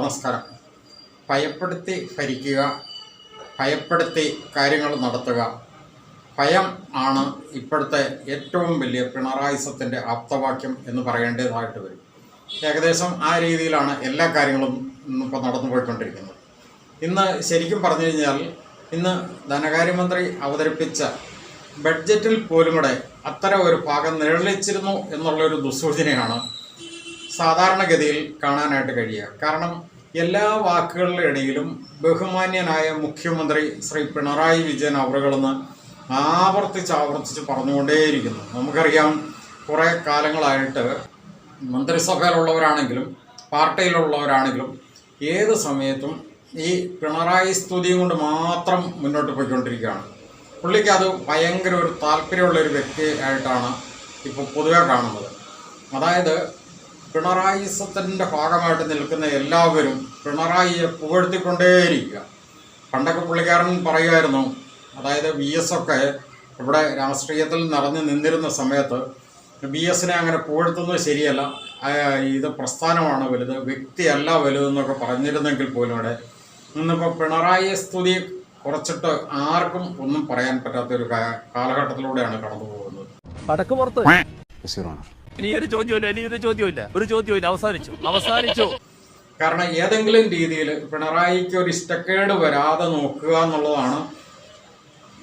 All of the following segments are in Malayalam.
നമസ്കാരം. ഭയപ്പെടുത്തി ഭരിക്കുക, ഭയപ്പെടുത്തി കാര്യങ്ങൾ നടത്തുക, ഭയം ആണ് ഇപ്പോഴത്തെ ഏറ്റവും വലിയ പിണറായിസത്തിൻ്റെ ആപ്തവാക്യം എന്ന് പറയേണ്ടതായിട്ട് വരും. ഏകദേശം ആ രീതിയിലാണ് എല്ലാ കാര്യങ്ങളും ഇപ്പോൾ നടന്നു പോയിക്കൊണ്ടിരിക്കുന്നത്. ഇന്ന് ശരിക്കും പറഞ്ഞു കഴിഞ്ഞാൽ ഇന്ന് ധനകാര്യമന്ത്രി അവതരിപ്പിച്ച ബഡ്ജറ്റിൽ പോലും കൂടെ അത്തരം ഒരു ഭാഗം നിഴലിച്ചിരുന്നു എന്നുള്ളൊരു ദുസ്സൂചനയാണ് സാധാരണഗതിയിൽ കാണാനായിട്ട് കഴിയുക. കാരണം എല്ലാ വാക്കുകളുടെ ഇടയിലും ബഹുമാന്യനായ മുഖ്യമന്ത്രി ശ്രീ പിണറായി വിജയൻ അവറുകളെന്ന് ആവർത്തിച്ച് പറഞ്ഞുകൊണ്ടേയിരിക്കുന്നു. നമുക്കറിയാം, കുറേ കാലങ്ങളായിട്ട് മന്ത്രിസഭയിലുള്ളവരാണെങ്കിലും പാർട്ടിയിലുള്ളവരാണെങ്കിലും ഏത് സമയത്തും ഈ പിണറായി സ്തുതിയും കൊണ്ട് മാത്രം മുന്നോട്ട് പോയിക്കൊണ്ടിരിക്കുകയാണ്. പുള്ളിക്ക് അത് ഭയങ്കര ഒരു താല്പര്യമുള്ളൊരു വ്യക്തി ആയിട്ടാണ് ഇപ്പോൾ പൊതുവെ കാണുന്നത്. അതായത് പിണറായിസത്തിൻ്റെ ഭാഗമായിട്ട് നിൽക്കുന്ന എല്ലാവരും പിണറായിയെ പുകഴ്ത്തിക്കൊണ്ടേയിരിക്കുക. പണ്ടൊക്കെ പുള്ളിക്കാരൻ പറയുമായിരുന്നു, അതായത് VS ഒക്കെ ഇവിടെ രാഷ്ട്രീയത്തിൽ നിറഞ്ഞു നിന്നിരുന്ന സമയത്ത് VSനെ അങ്ങനെ പുകഴ്ത്തുന്നത് ശരിയല്ല, ഇത് പ്രസ്ഥാനമാണ് വലുത്, വ്യക്തിയല്ല വലുതെന്നൊക്കെ പറഞ്ഞിരുന്നെങ്കിൽ പോലും ഇവിടെ ഇന്നിപ്പോൾ പിണറായി സ്തുതി കുറച്ചിട്ട് ആർക്കും ഒന്നും പറയാൻ പറ്റാത്തൊരു കാലഘട്ടത്തിലൂടെയാണ് കടന്നു പോകുന്നത്. കാരണം ഏതെങ്കിലും രീതിയിൽ പിണറായിക്ക് ഒരു ഇഷ്ടക്കേട് വരാതെ നോക്കുക എന്നുള്ളതാണ്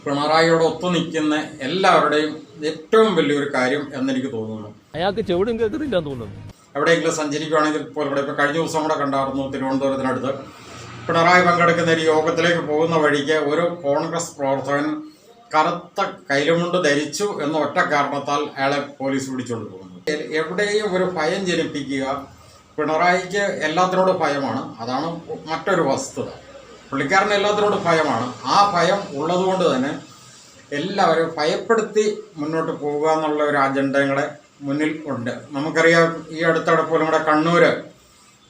പിണറായിയോട് ഒത്തു നിൽക്കുന്ന എല്ലാവരുടെയും ഏറ്റവും വലിയൊരു കാര്യം എന്നെനിക്ക് തോന്നുന്നു. അയാൾക്ക് ചെവിടും കേൾക്കുന്നില്ല തോന്നുന്നു. എവിടെയെങ്കിലും സഞ്ചരിക്കുകയാണെങ്കിൽ ഇപ്പോൾ ഇവിടെ ഇപ്പോൾ കഴിഞ്ഞ ദിവസം കൂടെ കണ്ടായിരുന്നു, തിരുവനന്തപുരത്തിനടുത്ത് പിണറായി പങ്കെടുക്കുന്ന ഒരു യോഗത്തിലേക്ക് പോകുന്ന വഴിക്ക് ഒരു കോൺഗ്രസ് പ്രവർത്തകൻ കറുത്ത കൈലുമുണ്ട് ധരിച്ചു എന്ന ഒറ്റ കാരണത്താൽ അയാളെ പോലീസ് പിടിച്ചുകൊണ്ട് പോകുന്നു. എവിടെയും ഒരു ഭയം ജനിപ്പിക്കുക. പിണറായിക്ക് എല്ലാത്തിനോടും ഭയമാണ്, അതാണ് മറ്റൊരു വസ്തുത. പുള്ളിക്കാരന് എല്ലാത്തിനോടും ഭയമാണ്. ആ ഭയം ഉള്ളതുകൊണ്ട് തന്നെ എല്ലാവരും ഭയപ്പെടുത്തി മുന്നോട്ട് പോകുക എന്നുള്ള ഒരു അജണ്ടകളെ മുന്നിൽ ഉണ്ട്. നമുക്കറിയാം, ഈ അടുത്തിടെ പോലും കൂടെ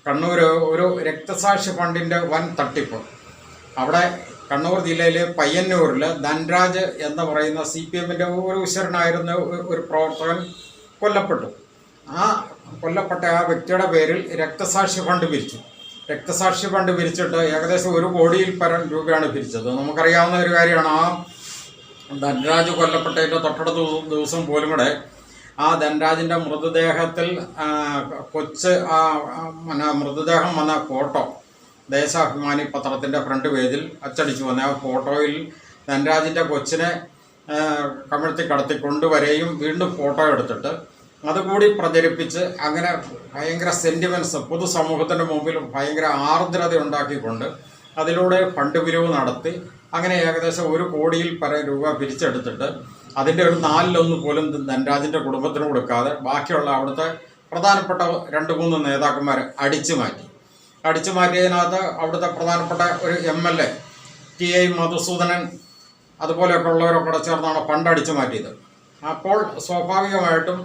കണ്ണൂർ ഒരു രക്തസാക്ഷി ഫണ്ടിൻ്റെ വൻ തട്ടിപ്പ്. അവിടെ കണ്ണൂർ ജില്ലയിലെ പയ്യന്നൂരിൽ ധൻരാജ് എന്ന് പറയുന്ന CPMൻ്റെ ഒരു ഉശരനായിരുന്ന ഒരു പ്രവർത്തകൻ കൊല്ലപ്പെട്ടു. ആ കൊല്ലപ്പെട്ട ആ വ്യക്തിയുടെ പേരിൽ രക്തസാക്ഷി ഫണ്ട് പിരിച്ചു. രക്തസാക്ഷി ഫണ്ട് പിരിച്ചിട്ട് ഏകദേശം 1 കോടിയിൽ പരം രൂപയാണ് പിരിച്ചത്. നമുക്കറിയാവുന്ന ഒരു കാര്യമാണ്. ആ ധൻരാജ് കൊല്ലപ്പെട്ടതിൻ്റെ തൊട്ടടുത്ത ദിവസം പോലും കൂടെ ആ ധൻരാജിൻ്റെ മൃതദേഹത്തിൽ മൃതദേഹം വന്ന ഫോട്ടോ ദേശാഭിമാനി പത്രത്തിൻ്റെ ഫ്രണ്ട് പേജിൽ അച്ചടിച്ചു വന്ന ആ ഫോട്ടോയിൽ ധൻരാജിൻ്റെ കൊച്ചിനെ കമിഴ്ത്തി കടത്തിക്കൊണ്ടുവരെയും വീണ്ടും ഫോട്ടോ എടുത്തിട്ട് അതുകൂടി പ്രചരിപ്പിച്ച് അങ്ങനെ ഭയങ്കര സെൻറ്റിമെൻറ്റ്സ് പൊതുസമൂഹത്തിൻ്റെ മുമ്പിൽ ഭയങ്കര ആർദ്രത ഉണ്ടാക്കിക്കൊണ്ട് അതിലൂടെ ഫണ്ട് പിരിവ് നടത്തി അങ്ങനെ ഏകദേശം 1 കോടിയിൽ പരം രൂപ പിരിച്ചെടുത്തിട്ട് അതിൻ്റെ ഒരു 4/1 പോലും ധൻരാജിൻ്റെ കുടുംബത്തിന് കൊടുക്കാതെ ബാക്കിയുള്ള അവിടുത്തെ പ്രധാനപ്പെട്ട 2-3 നേതാക്കന്മാരെ അടിച്ചു മാറ്റിയതിനകത്ത് അവിടുത്തെ പ്രധാനപ്പെട്ട ഒരു MLA TI മധുസൂദനൻ അതുപോലെയൊക്കെ ഉള്ളവരൊക്കെ ചേർന്നാണ് ഫണ്ട് അടിച്ചു മാറ്റിയത്. അപ്പോൾ സ്വാഭാവികമായിട്ടും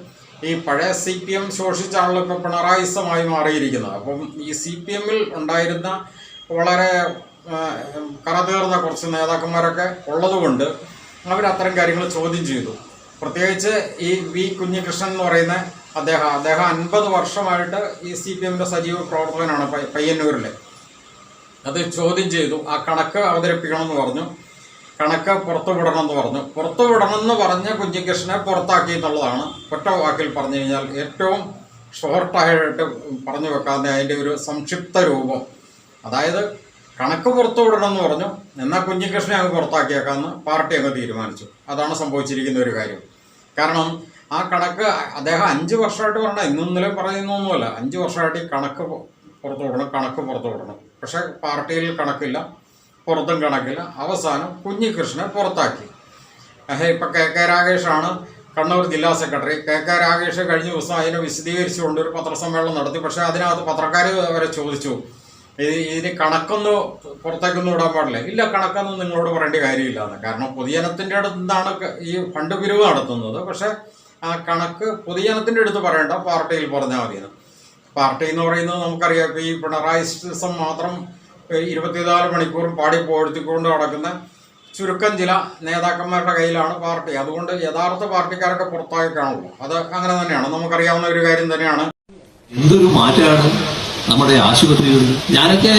ഈ പഴയ CPM ശോഷിച്ചാണല്ലോ ഇപ്പോൾ പിണറായിസമായി മാറിയിരിക്കുന്നത്. അപ്പം ഈ CPMൽ ഉണ്ടായിരുന്ന വളരെ കറതീർന്ന കുറച്ച് നേതാക്കന്മാരൊക്കെ ഉള്ളതുകൊണ്ട് അവരത്തരം കാര്യങ്ങൾ ചോദ്യം ചെയ്തു. പ്രത്യേകിച്ച് ഈ V കുഞ്ഞികൃഷ്ണൻ എന്ന് പറയുന്ന അദ്ദേഹം 50 വർഷമായിട്ട് ഈ CPMൻ്റെ സജീവ പ്രവർത്തകനാണ് പയ്യന്നൂരിലെ. അത് ചോദ്യം ചെയ്തു. ആ കണക്ക് അവതരിപ്പിക്കണമെന്ന് പറഞ്ഞു, കണക്ക് പുറത്തുവിടണമെന്ന് പറഞ്ഞ് കുഞ്ഞികൃഷ്ണനെ പുറത്താക്കി എന്നുള്ളതാണ് ഒറ്റ വാക്കിൽ പറഞ്ഞു കഴിഞ്ഞാൽ ഏറ്റവും ഷോർട്ടായിട്ട് പറഞ്ഞു വെക്കാവുന്ന അതിൻ്റെ ഒരു സംക്ഷിപ്ത രൂപം. അതായത് കണക്ക് പുറത്തുവിടണമെന്ന് പറഞ്ഞു, എന്നാൽ കുഞ്ഞികൃഷ്ണനെ അങ്ങ് പുറത്താക്കിയേക്കാമെന്ന് പാർട്ടി അങ്ങ് തീരുമാനിച്ചു. അതാണ് സംഭവിച്ചിരിക്കുന്ന ഒരു കാര്യം. കാരണം ആ കണക്ക് അദ്ദേഹം 5 വർഷമായിട്ട് പറഞ്ഞ ഇന്നലെ പറയുന്നൊന്നുമല്ല, 5 വർഷമായിട്ട് ഈ കണക്ക് പുറത്തുവിടണം. പക്ഷെ പാർട്ടിയിൽ കണക്കില്ല, പുറത്തും കണക്കില്ല. അവസാനം കുഞ്ഞികൃഷ്ണനെ പുറത്താക്കി. ഇപ്പം KK രാഗേഷാണ് കണ്ണൂർ ജില്ലാ സെക്രട്ടറി. KK രാഗേഷ് കഴിഞ്ഞ ദിവസം അതിനെ വിശദീകരിച്ചുകൊണ്ട് ഒരു പത്രസമ്മേളനം നടത്തി. പക്ഷേ അതിനകത്ത് പത്രക്കാർ വരെ ചോദിച്ചു, ഇതിന് കണക്കൊന്നും പുറത്തേക്കൊന്നും ഇടാൻ പാടില്ല. ഇല്ല, കണക്കൊന്നും നിങ്ങളോട് പറയേണ്ട കാര്യമില്ല എന്ന്. കാരണം പൊതുജനത്തിൻ്റെ അടുത്ത് നിന്നാണ് ഈ ഫണ്ട് പിരിവ് നടത്തുന്നത്. പക്ഷേ ആ കണക്ക് പൊതുജനത്തിൻ്റെ അടുത്ത് പറയേണ്ട, പാർട്ടിയിൽ പറഞ്ഞാൽ മതിയെന്ന്. പാർട്ടി എന്ന് പറയുന്നത് നമുക്കറിയാം, ഇപ്പോൾ ഈ പിണറായിസം മാത്രം 24 മണിക്കൂറും പാടി പോഴ്ത്തിക്കൊണ്ട് നടക്കുന്ന ചുരുക്കം ചില നേതാക്കന്മാരുടെ കയ്യിലാണ് പാർട്ടി. അതുകൊണ്ട് യഥാർത്ഥ പാർട്ടിക്കാരൊക്കെ പുറത്താക്കി കാണുള്ളൂ. അത് അങ്ങനെ തന്നെയാണ്, നമുക്കറിയാവുന്ന ഒരു കാര്യം തന്നെയാണ്. എന്തൊരു മാറ്റമാണ് നമ്മുടെ ആശുപത്രികളിൽ. ഞാനൊക്കെ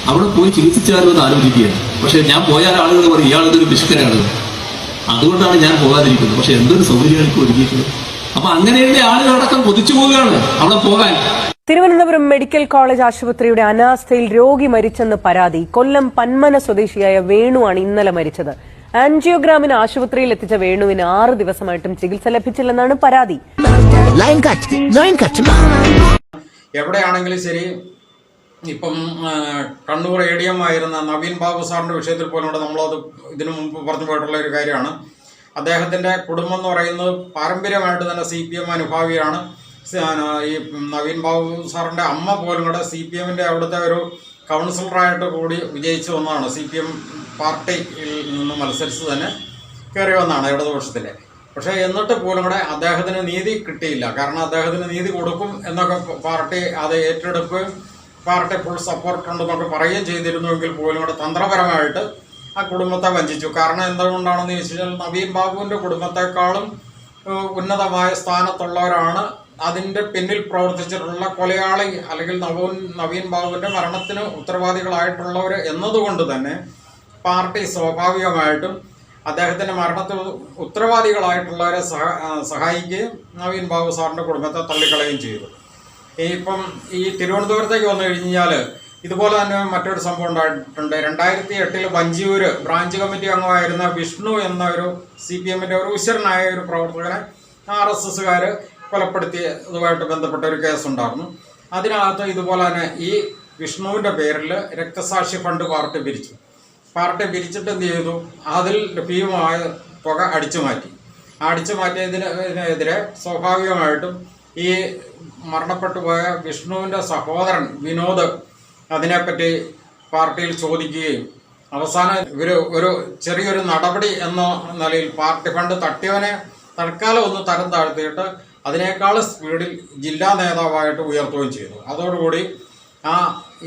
അവിടെ പോയി ചികിത്സിച്ചാലോ എന്ന് ആലോചിക്കുകയാണ്. പക്ഷെ ഞാൻ പോയാൽ ആളുകൾ പറയും ഇയാളൊരു പിശുക്കനാണ്, അതുകൊണ്ടാണ് ഞാൻ പോകാതിരിക്കുന്നത്. പക്ഷെ എന്തൊരു സൗകര്യമാണ് ഇപ്പോൾ ഒരുക്കിയിട്ടുള്ളത്. അപ്പൊ അങ്ങനെയുള്ള ആളുകളടക്കം കൊതിച്ചു പോവുകയാണ് അവിടെ പോകാൻ. തിരുവനന്തപുരം മെഡിക്കൽ കോളേജ് ആശുപത്രിയുടെ അനാസ്ഥയിൽ രോഗി മരിച്ചെന്ന് പരാതി. കൊല്ലം പന്മന സ്വദേശിയായ വേണുവാണ് ഇന്നലെ മരിച്ചത്. ആൻജിയോഗ്രാമിന് ആശുപത്രിയിൽ എത്തിച്ച വേണുവിന് 6 ദിവസമായിട്ടും ചികിത്സ ലഭിച്ചില്ലെന്നാണ് പരാതി. എവിടെയാണെങ്കിലും ശരി, ഇപ്പം കണ്ണൂർ ADM ആയിരുന്ന നവീൻ ബാബു സാറിൻ്റെ വിഷയത്തിൽ പോലും കൂടെ നമ്മളത് ഇതിനു മുമ്പ് പറഞ്ഞു പോയിട്ടുള്ള ഒരു കാര്യമാണ്. അദ്ദേഹത്തിൻ്റെ കുടുംബം എന്ന് പറയുന്നത് പാരമ്പര്യമായിട്ട് തന്നെ CPM അനുഭാവിയാണ്. ഈ നവീൻ ബാബു സാറിൻ്റെ അമ്മ പോലും കൂടെ CPMൻ്റെ അവിടുത്തെ ഒരു കൗൺസിലറായിട്ട് കൂടി വിജയിച്ചു വന്നതാണ്. CPM പാർട്ടിയിൽ നിന്ന് മത്സരിച്ച് തന്നെ കയറി വന്നതാണ് ഇടതുപക്ഷത്തിലെ. പക്ഷേ എന്നിട്ട് പോലും കൂടെ അദ്ദേഹത്തിന് നീതി കിട്ടിയില്ല. കാരണം അദ്ദേഹത്തിന് നീതി കൊടുക്കും എന്നൊക്കെ പാർട്ടി അത് ഏറ്റെടുക്കുകയും പാർട്ടി ഫുൾ സപ്പോർട്ട് ഉണ്ടെന്നൊക്കെ പറയുകയും ചെയ്തിരുന്നുവെങ്കിൽ പോലും കൂടെ തന്ത്രപരമായിട്ട് ആ കുടുംബത്തെ വഞ്ചിച്ചു. കാരണം എന്തുകൊണ്ടാണെന്ന് ചോദിച്ചു കഴിഞ്ഞാൽ നവീൻ ബാബുവിൻ്റെ കുടുംബത്തെക്കാളും ഉന്നതമായ സ്ഥാനത്തുള്ളവരാണ് അതിൻ്റെ പിന്നിൽ പ്രവർത്തിച്ചിട്ടുള്ള കൊലയാളി അല്ലെങ്കിൽ നവീൻ ബാബുവിൻ്റെ മരണത്തിന് ഉത്തരവാദികളായിട്ടുള്ളവർ എന്നതുകൊണ്ട് തന്നെ പാർട്ടി സ്വാഭാവികമായിട്ടും അദ്ദേഹത്തിൻ്റെ മരണത്തിൽ ഉത്തരവാദികളായിട്ടുള്ളവരെ സഹായിക്കുകയും നവീൻ ബാബു സാറിൻ്റെ കുടുംബത്തെ തള്ളിക്കളയുകയും ചെയ്തു. ഇപ്പം ഈ തിരുവനന്തപുരത്തേക്ക് വന്നു കഴിഞ്ഞാൽ ഇതുപോലെ തന്നെ മറ്റൊരു സംഭവം ഉണ്ടായിട്ടുണ്ട്. 2008 വഞ്ചിയൂര് ബ്രാഞ്ച് കമ്മിറ്റി അംഗമായിരുന്ന വിഷ്ണു എന്ന ഒരു CPMൻ്റെ ഒരു ഉശരനായ ഒരു പ്രവർത്തകനെ RSSകാർ കൊലപ്പെടുത്തിയതുമായിട്ട് ബന്ധപ്പെട്ട ഒരു കേസുണ്ടായിരുന്നു. അതിനകത്ത് ഇതുപോലെ തന്നെ ഈ വിഷ്ണുവിൻ്റെ പേരിൽ രക്തസാക്ഷി ഫണ്ട് പാർട്ടി പിരിച്ചു. പാർട്ടി പിരിച്ചിട്ട് എന്ത് ചെയ്തു, അതിൽ ലഭ്യമായ തുക അടിച്ചു മാറ്റിയതിനെതിരെ സ്വാഭാവികമായിട്ടും ഈ മരണപ്പെട്ടു പോയ വിഷ്ണുവിൻ്റെ സഹോദരൻ വിനോദ് അതിനെപ്പറ്റി പാർട്ടിയിൽ ചോദിക്കുകയും അവസാനം ഇവർ ഒരു ചെറിയൊരു നടപടി എന്ന നിലയിൽ പാർട്ടി ഫണ്ട് തട്ടിയവനെ തൽക്കാലം ഒന്ന് തരം താഴ്ത്തിയിട്ട് അതിനേക്കാൾ സ്പീഡിൽ ജില്ലാ നേതാവായിട്ട് ഉയർത്തുകയും ചെയ്തു. അതോടുകൂടി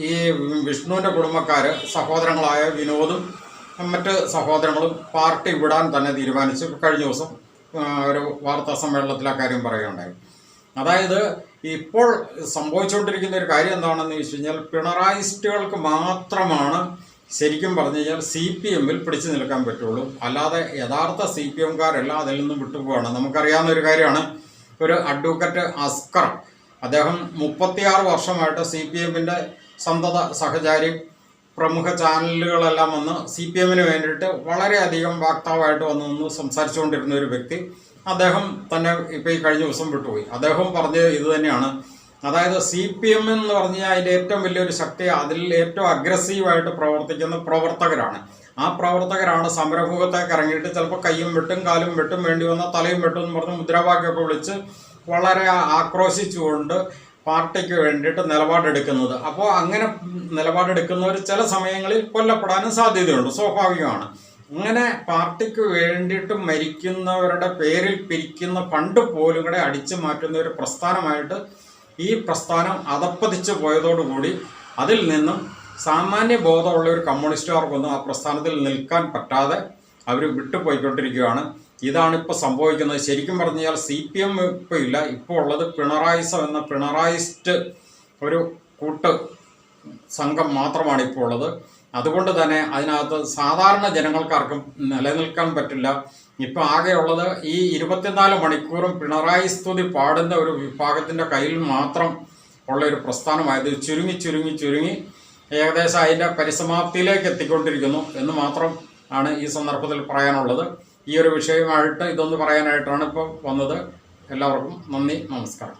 ഈ വിഷ്ണുവിൻ്റെ കുടുംബക്കാർ സഹോദരങ്ങളായ വിനോദും മറ്റ് സഹോദരങ്ങളും പാർട്ടി വിടാൻ തന്നെ തീരുമാനിച്ചു. കഴിഞ്ഞ ദിവസം ഒരു വാർത്താ സമ്മേളനത്തിൽ ആ കാര്യം പറയുകയുണ്ടായി. അതായത് ഇപ്പോൾ സംഭവിച്ചുകൊണ്ടിരിക്കുന്ന ഒരു കാര്യം എന്താണെന്ന് ചോദിച്ചു കഴിഞ്ഞാൽ പിണറായിസ്റ്റുകൾക്ക് മാത്രമാണ് ശരിക്കും പറഞ്ഞു കഴിഞ്ഞാൽ CPMൽ പിടിച്ചു നിൽക്കാൻ പറ്റുള്ളൂ. അല്ലാതെ യഥാർത്ഥ CPMകാരെല്ലാം അതിൽ നിന്നും വിട്ടുപോവാണ്. നമുക്കറിയാവുന്ന ഒരു കാര്യമാണ്. ഒരു അഡ്വക്കറ്റ് അസ്കർ, അദ്ദേഹം 36 വർഷമായിട്ട് CPMൻ്റെ സന്തത സഹചാരി, പ്രമുഖ ചാനലുകളെല്ലാം വന്ന് CPMന് വേണ്ടിയിട്ട് വളരെയധികം വാക്താവായിട്ട് വന്നു സംസാരിച്ചുകൊണ്ടിരുന്ന ഒരു വ്യക്തി. അദ്ദേഹം തന്നെ ഇപ്പോൾ ഈ കഴിഞ്ഞ ദിവസം വിട്ടുപോയി. അദ്ദേഹം പറഞ്ഞത് ഇത് തന്നെയാണ്. അതായത് CPM എന്ന് പറഞ്ഞാൽ അതിൻ്റെ ഏറ്റവും വലിയൊരു ശക്തി അതിൽ ഏറ്റവും അഗ്രസീവായിട്ട് പ്രവർത്തിക്കുന്ന പ്രവർത്തകരാണ്. ആ പ്രവർത്തകരാണ് സമരമുഖത്തേക്ക് ഇറങ്ങിയിട്ട് ചിലപ്പോൾ കയ്യും വെട്ടും കാലും വെട്ടും വേണ്ടി വന്ന തലയും വെട്ടും എന്ന് പറഞ്ഞ് മുദ്രാവാക്യമൊക്കെ വിളിച്ച് വളരെ ആക്രോശിച്ചുകൊണ്ട് പാർട്ടിക്ക് വേണ്ടിയിട്ട് നിലപാടെടുക്കുന്നത്. അപ്പോൾ അങ്ങനെ നിലപാടെടുക്കുന്നവർ ചില സമയങ്ങളിൽ കൊല്ലപ്പെടാനും സാധ്യതയുണ്ട്, സ്വാഭാവികമാണ്. അങ്ങനെ പാർട്ടിക്ക് വേണ്ടിയിട്ട് മരിക്കുന്നവരുടെ പേരിൽ പിരിക്കുന്ന ഫണ്ട് പോലും കൂടെ അടിച്ചു മാറ്റുന്ന ഒരു പ്രസ്ഥാനമായിട്ട് ഈ പ്രസ്ഥാനം അധപ്പതിച്ചു പോയതോടുകൂടി അതിൽ നിന്നും സാമാന്യ ബോധമുള്ള ഒരു കമ്മ്യൂണിസ്റ്റുകാർക്കൊന്നും ആ പ്രസ്ഥാനത്തിൽ നിൽക്കാൻ പറ്റാതെ അവർ വിട്ടുപോയിക്കൊണ്ടിരിക്കുകയാണ്. ഇതാണിപ്പോൾ സംഭവിക്കുന്നത്. ശരിക്കും പറഞ്ഞാൽ CPM ഇപ്പോൾ ഇല്ല, ഇപ്പോൾ ഉള്ളത് പിണറായിസം എന്ന പിണറായിസ്റ്റ് ഒരു കൂട്ട് സംഘം മാത്രമാണ് ഇപ്പോൾ ഉള്ളത്. അതുകൊണ്ട് തന്നെ അതിനകത്ത് സാധാരണ ജനങ്ങൾക്കാർക്കും നിലനിൽക്കാൻ പറ്റില്ല. ഇപ്പോൾ ആകെയുള്ളത് ഈ 24 മണിക്കൂറും പിണറായി സ്തുതി പാടുന്ന ഒരു വിഭാഗത്തിൻ്റെ കയ്യിൽ മാത്രം ഉള്ള ഒരു പ്രസ്ഥാനമായത് ചുരുങ്ങി ഏകദേശം അതിൻ്റെ പരിസമാപ്തിയിലേക്ക് എത്തിക്കൊണ്ടിരിക്കുന്നു എന്ന് മാത്രം ആണ് ഈ സന്ദർഭത്തിൽ പറയാനുള്ളത്. ഈ ഒരു വിഷയമായിട്ട് ഇതൊന്ന് പറയാനായിട്ടാണ് ഇപ്പോൾ വന്നത്. എല്ലാവർക്കും നന്ദി, നമസ്കാരം.